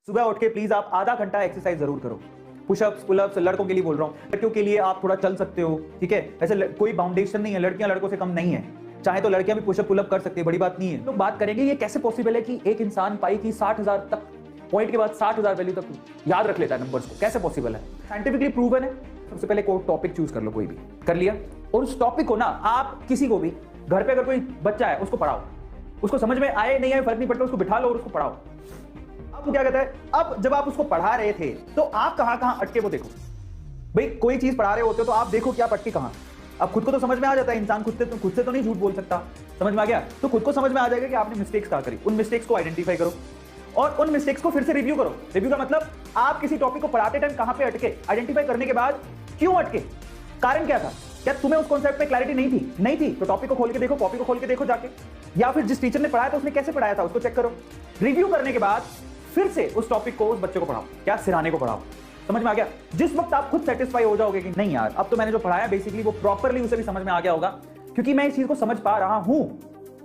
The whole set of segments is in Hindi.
सुबह उठ के प्लीज आप आधा घंटा एक्सरसाइज जरूर करो। पुशअप्स, पुलअप्स लड़कों के लिए बोल रहा हूँ, लड़कियों के लिए आप थोड़ा चल सकते हो, ठीक है। ऐसे कोई बाउंडेशन नहीं है, लड़कियां लड़कों से कम नहीं है, चाहे तो लड़कियां भी पुशअप पुलअप कर सकती है, बड़ी बात नहीं है। लोग बात करेंगे ये कैसे पॉसिबल है कि एक इंसान पाई की 60,000 तक पॉइंट के बाद 60,000 वैल्यू तक याद रख लेता है नंबर्स को, कैसे पॉसिबल है? साइंटिफिकली प्रूवन है। सबसे पहले कोई टॉपिक चूज कर लो, कोई भी कर लिया, और उस टॉपिक को ना आप किसी को भी घर पे अगर कोई बच्चा है उसको पढ़ाओ, उसको समझ में आए नहीं आए फर्क नहीं पड़ता, उसको बिठा लो और उसको पढ़ाओ। अब वो क्या कहता है, अब जब आप उसको पढ़ा रहे थे तो आप कहां कहां अटके वो देखो। भाई कोई चीज पढ़ा रहे होते हो तो आप देखो कि आप अटके कहां। अब खुद को तो समझ में आ जाता है, इंसान खुद से तो नहीं झूठ बोल सकता, समझ में आ गया? तो खुद को समझ में आ जाएगा कि आपने मिस्टेक्स कहां करी। उन मिस्टेक्स को आइडेंटिफाई करो और उन मिस्टेक्स को फिर से रिव्यू करो। रिव्यू का मतलब आप किसी टॉपिक को पढ़ाते टाइम कहां पे अटके, आइडेंटिफाई करने के बाद क्यों अटके, कारण क्या था, क्या तुम्हें उस कॉन्सेप्ट में क्लैरिटी नहीं थी तो टॉपिक को खोल के देखो, कॉपी को खोल के देखो जाके, या फिर जिस टीचर ने पढ़ाया था उसने कैसे पढ़ाया था उसको चेक करो। रिव्यू करने के बाद फिर से उस टॉपिक को उस बच्चे को पढ़ाओ, क्या सिराने को पढ़ाओ। समझ में आ गया? जिस वक्त आप खुद सेटिस्फाई हो जाओगे कि नहीं यार अब तो मैंने जो पढ़ाया बेसिकली वो प्रॉपरली उसे भी समझ में आ गया होगा, क्योंकि मैं इस चीज को समझ पा रहा हूं,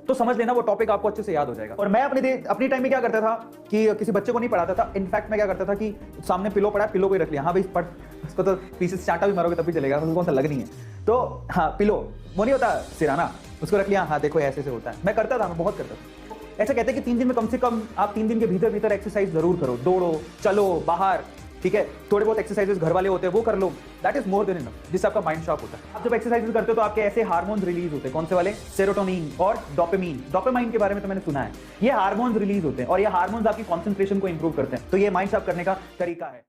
तो समझ लेना वो टॉपिक आपको अच्छे से याद हो जाएगा। और मैं अपनी टाइम में क्या करता था कि किसी बच्चे को नहीं पढ़ाता था, इनफैक्ट मैं क्या करता था कि सामने पिलो पड़ा, पिलो को ही रख लिया, हाँ भाई पढ़, उसको तो पीछे से चाटा भी मारोगे तब भी चलेगा, उसको कौन सा लग नहीं है, तो हाँ पिलो वो नहीं होता सिराना, उसको रख लिया, हाँ देखो ऐसे से होता है। मैं करता था, मैं बहुत करता था। ऐसा कहते हैं कि 3 दिन में कम से कम आप 3 दिन के भीतर एक्सरसाइज जरूर करो, दौड़ो, चलो बाहर, ठीक है, थोड़े बहुत एक्सरसाइजेस घर वाले होते हैं वो कर लो, that is more than enough, जिससे आपका माइंड शार्प होता है। आप जब एक्सरसाइजेस करते हो तो आपके ऐसे हार्मोन्स रिलीज होते हैं, कौन से वाले? सेरोटोनिन और डोपामाइन। डोपामाइन के बारे में तो मैंने सुना है, ये हार्मोन्स रिलीज होते हैं और ये हार्मोन्स आपकी कॉन्सेंट्रेशन को इंप्रूव करते हैं, तो ये माइंड शार्प करने का तरीका है।